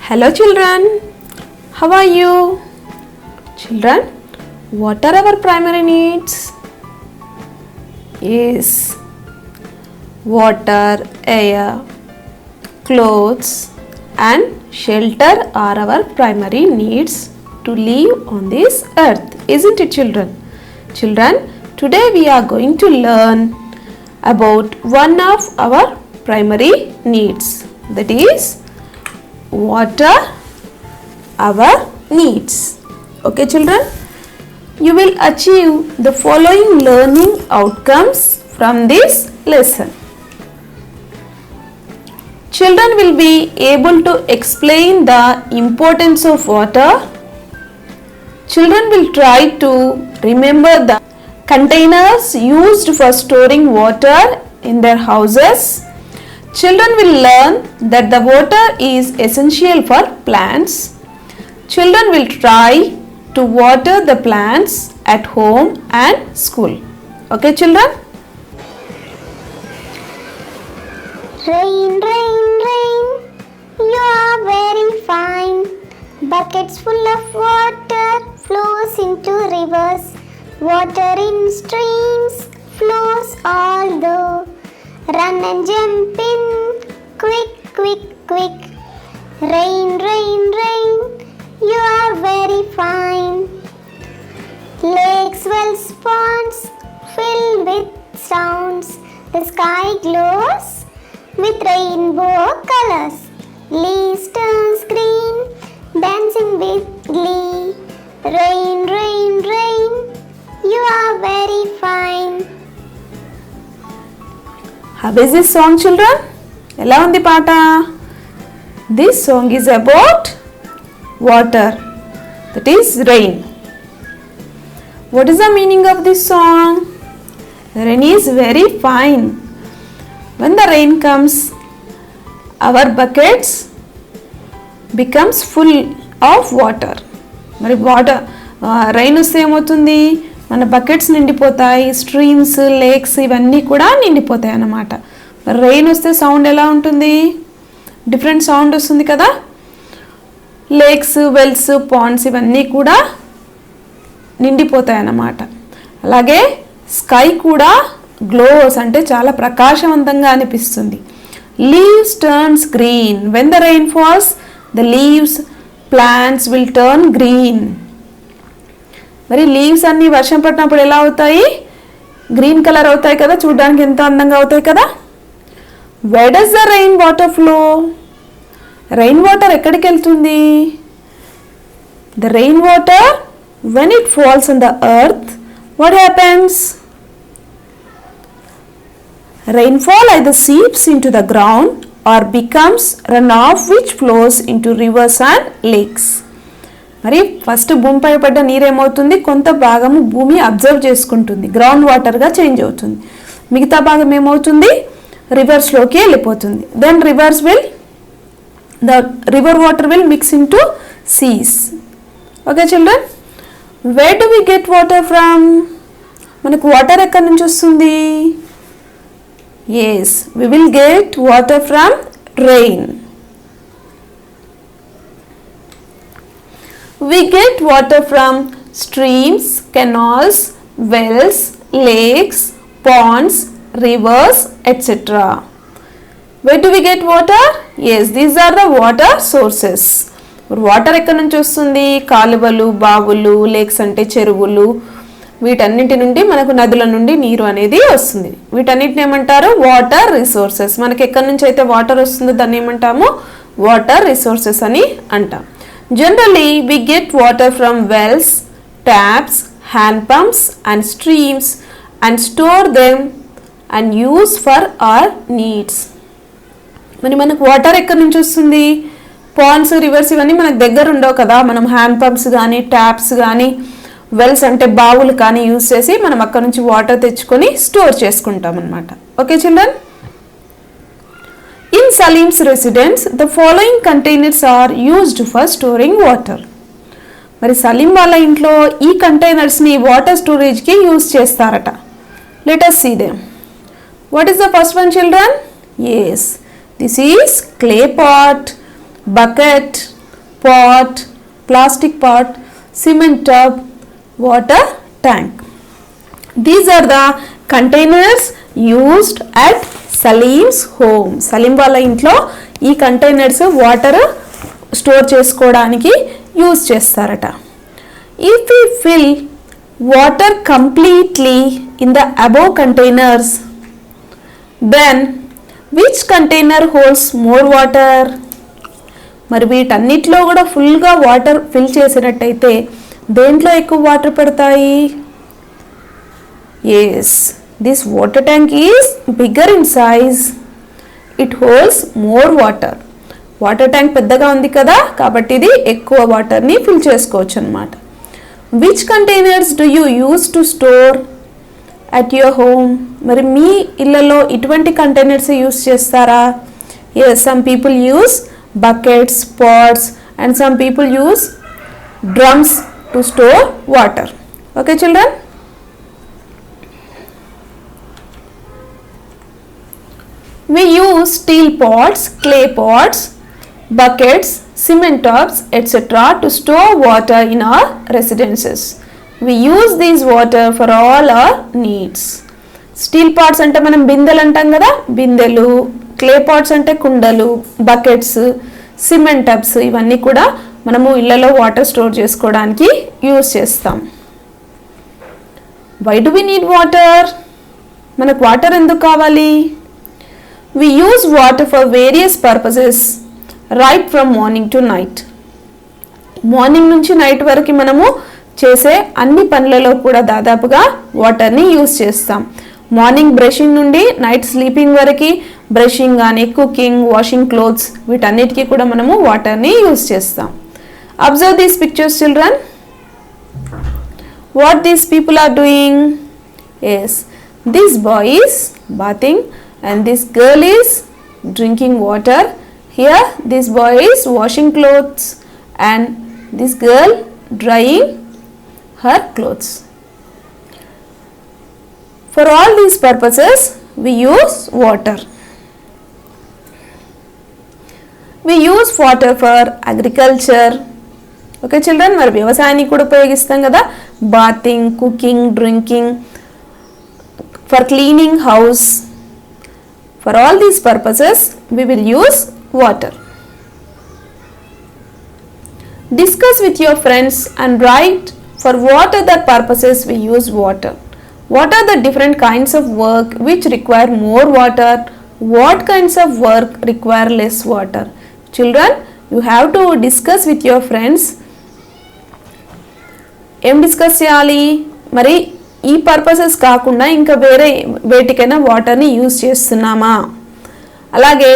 Hello children, how are you? Children, what are our primary needs? Yes, water, air, clothes and shelter are our primary needs to live on this earth, isn't it children? Children, today we are going to learn about one of our primary needs, that is water, our needs. Okay children, you will achieve the following learning outcomes from this lesson. Children will be able to explain the importance of water. Children will try to remember the containers used for storing water in their houses. Children will learn that the water is essential for plants. Children will try to water the plants at home and school. Okay children? Rain, rain, rain, you are very fine. Buckets full of water flows into rivers. Water in streams flows all the. Run and jump in, quick, quick, quick. Rain, rain, rain, you are very fine. Lakes, wells, ponds filled with sounds. The sky glows with rainbow colors. Leaves turns green, dancing with glee. Rain, rain, rain, you are very fine. How is this song children? ఎలా ఉంది పాట? This song is about water, that is rain. What is the meaning of this song? Rain is very fine. When the rain comes, our buckets becomes full of water. మరి water rain వస్తే ఏమవుతుంది, మన buckets నిండిపోతాయి, streams, lakes ఇవన్నీ కూడా నిండిపోతాయి అన్నమాట. మరి rain వస్తే sound ఎలా ఉంటుంది, డిఫరెంట్ సౌండ్ వస్తుంది కదా. లేక్స్, వెల్స్, పాండ్స్ ఇవన్నీ కూడా నిండిపోతాయి అన్నమాట. అలాగే స్కై కూడా గ్లోస్, అంటే చాలా ప్రకాశవంతంగా అనిపిస్తుంది. Leaves turns green, when the rain falls the leaves plants will turn green. మరి లీవ్స్ అన్నీ వర్షం పడినప్పుడు ఎలా అవుతాయి, గ్రీన్ కలర్ అవుతాయి కదా, చూడడానికి ఎంతో అందంగా అవుతాయి కదా. Where does the rain water flow, rain water ఎక్కడికి వెళ్తుంది? The rain water when it falls on the earth, what happens? Rainfall either seeps into the ground or becomes runoff which flows into rivers and lakes. మరి first భూమిపై పడ్డ నీరు ఏమవుతుంది, కొంత భాగము భూమి అబ్జర్వ్ చేసుకుంటుంది, గ్రౌండ్ వాటర్గా చేంజ్ అవుతుంది. మిగతా భాగం ఏమవుతుంది, రివర్స్లోకి వెళ్ళిపోతుంది. Then the river water will mix into seas. Okay children, where do we get water from? మనకు వాటర్ ఎక్కడి నుంచి వస్తుంది? Yes, we will get water from rain. We get water from streams, canals, wells, lakes, ponds, rivers, etc. Where do we get water? Yes, these are the water sources. Water ఎక్కడి నుంచి వస్తుంది? కాలువలు, బావులు, lakes అంటే చెరువులు, వీటన్నింటి నుండి మనకు నదుల నుండి నీరు అనేది వస్తుంది. వీటన్నిటిని ఏమంటారు? Water resources. మనకి ఎక్కడి నుంచి అయితే వాటర్ వస్తుందో దాన్ని ఏమంటాము? వాటర్ రిసోర్సెస్ అని అంటాం. Generally we get water from wells, taps, hand pumps and streams and store them and use for our needs. మరి మనకు వాటర్ ఎక్కడి నుంచి వస్తుంది? పాండ్స్, రివర్స్ ఇవన్నీ మనకు దగ్గర ఉండవు కదా. మనం హ్యాండ్ పంప్స్ కానీ, ట్యాప్స్ కానీ, వెల్స్ అంటే బావులు కానీ యూజ్ చేసి మనం అక్కడ నుంచి వాటర్ తెచ్చుకొని స్టోర్ చేసుకుంటాం అన్నమాట. Okay children, in Salim's residence the following containers are used for storing water. మరి సలీం వాళ్ళ ఇంట్లో ఈ కంటైనర్స్ని వాటర్ స్టోరేజ్కి యూజ్ చేస్తారట. Let us see them. What is the first one children? Yes, this is clay pot, bucket, pot, plastic pot, cement tub, water tank. These are the containers used at Salim's home. Salim వాళ్ళ ఇంట్లో ఈ containers water store చేసుకోవడానికి use చేస్తారట. If we fill water completely in the above containers, then which container holds more water? మరి వీటన్నిటిలో కూడా ఫుల్గా water fill చేసినట్టయితే దేంట్లో ఎక్కువ వాటర్ పడతాయి? Yes, this water tank is bigger in size. It holds more water. Water tank పెద్దగా ఉంది కదా, కాబట్టి ఇది ఎక్కువ వాటర్ని ఫిల్ చేసుకోవచ్చు అన్నమాట. Which containers do you use to store at your home? మరి మీ ఇళ్ళలో ఇటువంటి కంటైనర్స్ యూజ్ చేస్తారా? Yes, some people use buckets, pots and some people use drums to store water. Okay children, we use steel pots, clay pots, buckets, cement tubs, etc. to store water in our residences. We use these water for all our needs. Steel pots అంటే మనం బిందెలు అంటాం కదా, బిందెలు. Clay pots అంటే కుండలు, buckets, cement tubs, ఇవన్నీ కూడా మనము ఇళ్ళలో వాటర్ స్టోర్ చేసుకోవడానికి యూజ్ చేస్తాం. Why do we need water? మనకు వాటర్ ఎందుకు కావాలి? We use water for various purposes right from morning to night. Morning నుంచి నైట్ వరకు మనము చేసే అన్ని పనులలో కూడా దాదాపుగా వాటర్ని యూజ్ చేస్తాం. మార్నింగ్ బ్రషింగ్ నుండి నైట్ స్లీపింగ్ వరకు బ్రషింగ్ కానీ, కుకింగ్, వాషింగ్ క్లోత్స్, వీటన్నిటికీ కూడా మనము వాటర్ని యూజ్ చేస్తాం. Observe these pictures children. What these people are doing? Yes, this boy is bathing and this girl is drinking water. Here this boy is washing clothes and this girl drying her clothes. For all these purposes we use water. We use water for agriculture. Okay children, మరి వ్యవసాయానికి కూడా ఉపయోగిస్తాం కదా. Bathing, cooking, drinking, for cleaning house. For all these purposes we will use water. Discuss with your friends and write for what other purposes we use water. What are the different kinds of work which require more water? What kinds of work require less water? Children, you have to discuss with your friends. ఏం discuss చేయాలి? మరి ఈ purposes కాకుండా ఇంకా వేరే వేటికైనా వాటర్ని use చేస్తున్నామా? అలాగే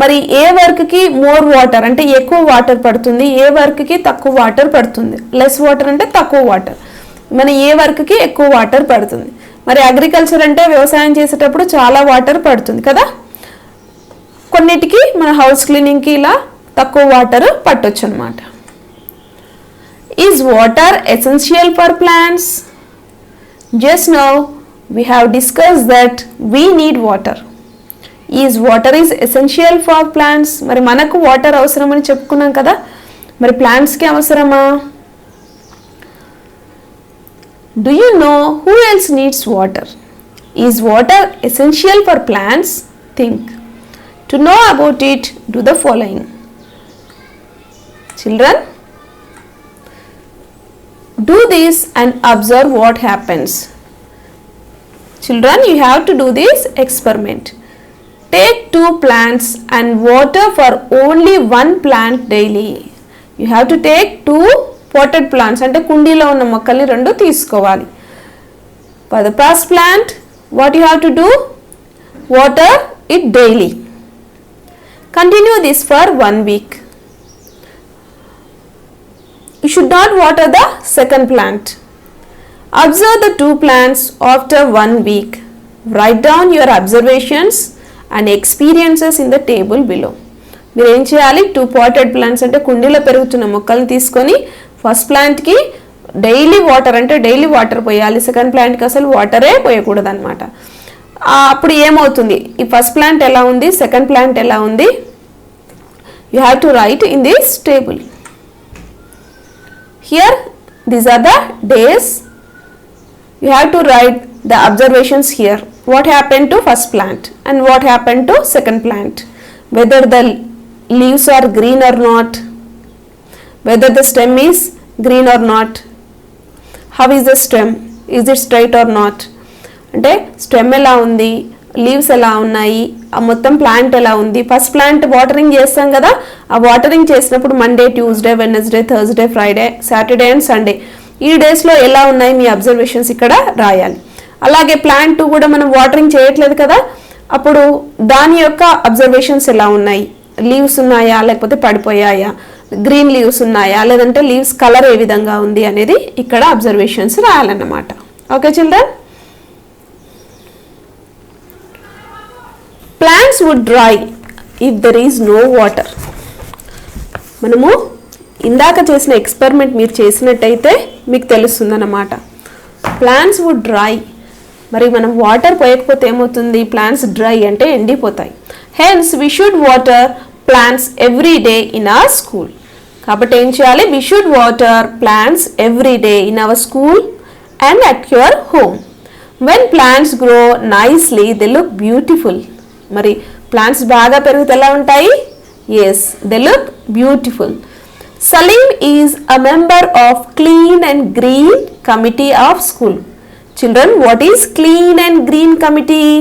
మరి ఏ వర్క్కి మోర్ వాటర్ అంటే ఎక్కువ వాటర్ పడుతుంది, ఏ వర్క్కి తక్కువ వాటర్ పడుతుంది? లెస్ వాటర్ అంటే తక్కువ వాటర్. మన ఏ వర్క్కి ఎక్కువ వాటర్ పడుతుంది? మరి అగ్రికల్చర్ అంటే వ్యవసాయం చేసేటప్పుడు చాలా వాటర్ పడుతుంది కదా. కొన్నిటికి మన హౌస్ క్లీనింగ్కి ఇలా తక్కువ వాటర్ పట్టొచ్చు అన్నమాట. Is water essential for plants? Just now we have discussed that we need water. Is water is essential for plants? మరి మనకు వాటర్ అవసరమని చెప్పుకున్నాం కదా, మరి ప్లాంట్స్కి అవసరమా? Do you know who else needs water? Is water essential for plants? Think. To know about it, do the following. Children, do this and observe what happens. Children, you have to do this experiment. Take 2 plants and water for only 1 plant daily. You have to take 2 potted plants అంటే కుండీలో ఉన్న మొక్కల్ని 2 తీసుకోవాలి. For the first plant, what you have to do? Water it daily. Continue this for 1 week. You should not water the second plant. Observe the 2 plants after 1 week. Write down your observations and experiences in the table below. మీరు ఏం చేయాలి? 2 potted plants అంటే కుండీలో పెరుగుతున్న మొక్కల్ని తీసుకొని first ప్లాంట్కి daily water అంటే డైలీ వాటర్ పోయాలి, సెకండ్ ప్లాంట్కి అసలు వాటరే పోయకూడదు అనమాట. అప్పుడు ఏమవుతుంది? ఈ ఫస్ట్ ప్లాంట్ ఎలా ఉంది, సెకండ్ ప్లాంట్ ఎలా ఉంది, You have to write in this table. Here, these are the days. You have to write the observations here. What happened to first plant and what happened to second plant. Whether the leaves are green or not. Whether the stem is green or not. How is the stem? Is it straight or not? అంటే stem ఎలా ఉంది, leaves ఎలా ఉన్నాయి, ఆ మొత్తం plant ఎలా ఉంది. First plant watering చేస్తాం కదా, ఆ వాటరింగ్ చేసినప్పుడు Monday, Tuesday, Wednesday, Thursday, Friday, Saturday and Sunday ఈ డేస్లో ఎలా ఉన్నాయి మీ అబ్జర్వేషన్స్ ఇక్కడ రాయాలి. అలాగే ప్లాంట్ 2 కూడా మనం వాటరింగ్ చేయట్లేదు కదా, అప్పుడు దాని యొక్క అబ్జర్వేషన్స్ ఎలా ఉన్నాయి, లీవ్స్ ఉన్నాయా లేకపోతే పడిపోయాయా, గ్రీన్ లీవ్స్ ఉన్నాయా లేదంటే లీవ్స్ కలర్ ఏ విధంగా ఉంది అనేది ఇక్కడ అబ్జర్వేషన్స్ రాయాలన్నమాట. Okay children. Plants would dry if there is no water. మనము ఇందాక చేసిన ఎక్స్పెరిమెంట్ మీరు చేసినట్టయితే మీకు తెలుస్తుందన్నమాట. ప్లాంట్స్ వుడ్ డ్రై, మరి మనం వాటర్ పోయకపోతే ఏమవుతుంది, ప్లాంట్స్ డ్రై అంటే ఎండిపోతాయి. Hence we should water plants every day in our school. కాబట్టి ఏం చేయాలి, we should water plants every day in our school and at your home. When plants grow nicely they look beautiful. మరి plants బాగా పెరిగితే ఎలా ఉంటాయి, yes they look beautiful. Salim is a member of Clean and Green Committee of School. Children, what is Clean and Green Committee?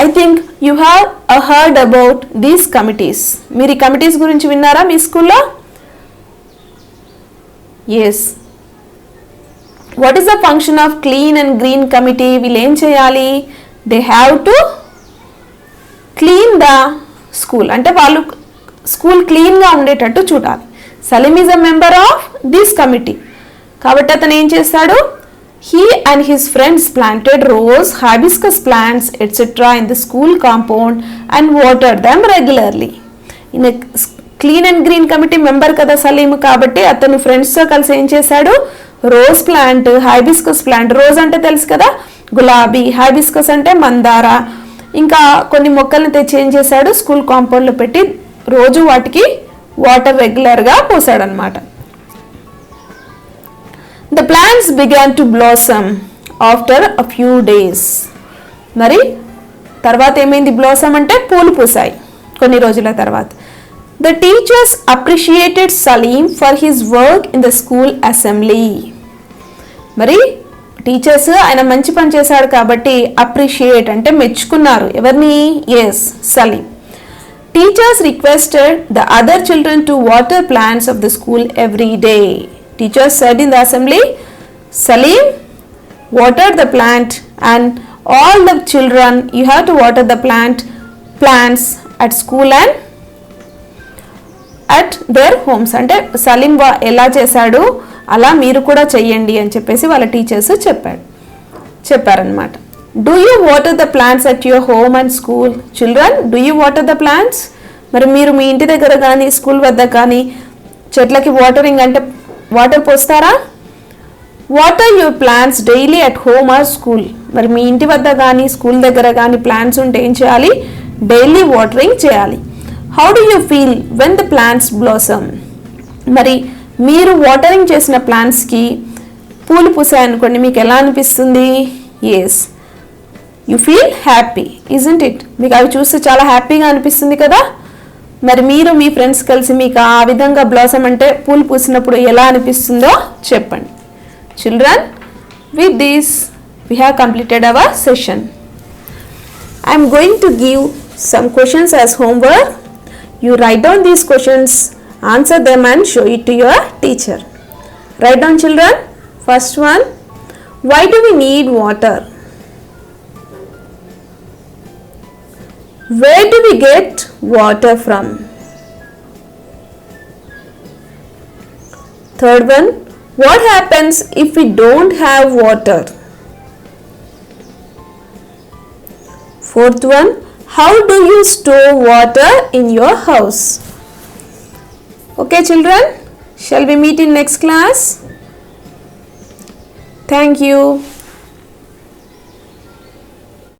I think you have heard about these committees. మీరు ఈ committees గురించి విన్నారా మీ స్కూల్లో? Yes. What is the function of Clean and Green Committee? వీళ్ళు ఏం చేయాలి? They have to clean the school. అంటే వాళ్ళు స్కూల్ క్లీన్గా ఉండేటట్టు చూడాలి. Salim is a member of this committee. కాబట్టి అతను ఏం చేస్తాడు, he and his friends planted rose, hibiscus plants etcetera in the school compound and water them regularly. ఈయన clean and green committee member కదా సలీం, కాబట్టి అతను ఫ్రెండ్స్తో కలిసి ఏం చేశాడు, rose plant, hibiscus plant, rose అంటే తెలుసు కదా గులాబీ, హైబిస్కస్ అంటే మందార, ఇంకా కొన్ని మొక్కల్ని తెచ్చి ఏం చేశాడు, స్కూల్ కాంపౌండ్లో పెట్టి రోజు వాటికి వాటర్ రెగ్యులర్గా పోసాడనమాట. The plants began to blossom after a few days. మరి తర్వాత ఏమైంది, బ్లాసమ్ అంటే పూలు పూసాయి కొన్ని రోజుల తర్వాత. The teachers appreciated Salim for his work in the school assembly. మరి టీచర్స్ ఆయన మంచి పని చేశాడు కాబట్టి అప్రిషియేట్ అంటే మెచ్చుకున్నారు ఎవరిని, yes Salim. Teachers requested the other children to water plants of the school every day. Teachers said in the assembly, Salim, water the plant, and all the children, you have to water the plants at school and at their homes. అంటే సలీం ఎలా చేశాడు అలా మీరు కూడా చెయ్యండి అని చెప్పేసి వాళ్ళ టీచర్స్ చెప్పారనమాట. Do you water the plants at your home and school? Children, do you water the plants? మరి మీరు మీ ఇంటి దగ్గర కానీ స్కూల్ వద్ద కానీ చెట్లకి వాటరింగ్ అంటే వాటర్ పోస్తారా? Water your plants daily at home or school. మరి మీ ఇంటి వద్ద కానీ స్కూల్ దగ్గర కానీ ప్లాంట్స్ ఉంటే ఏం చేయాలి, డైలీ వాటరింగ్ చేయాలి. How do you feel when the plants blossom. మరి మీరు వాటరింగ్ చేసిన ప్లాంట్స్కి పూలు పూసాయనుకోండి, మీకు ఎలా అనిపిస్తుంది, yes you feel happy, isn't it. మీకు అవి చూస్తే చాలా హ్యాపీగా అనిపిస్తుంది కదా. మరి మీరు మీ ఫ్రెండ్స్ కలిసి మీకు ఆ విధంగా బ్లాసమ్ అంటే పూలు పూసినప్పుడు ఎలా అనిపిస్తుందో చెప్పండి. Children, with this we have completed hour session. I'm going to give some questions as homework. You right down these questions, answer them and show it to your teacher. Write down children. First one, why do we need water? Where do we get water from? Third one, what happens if we don't have water? Fourth one, how do you store water in your house? Okay children, shall we meet in next class? Thank you.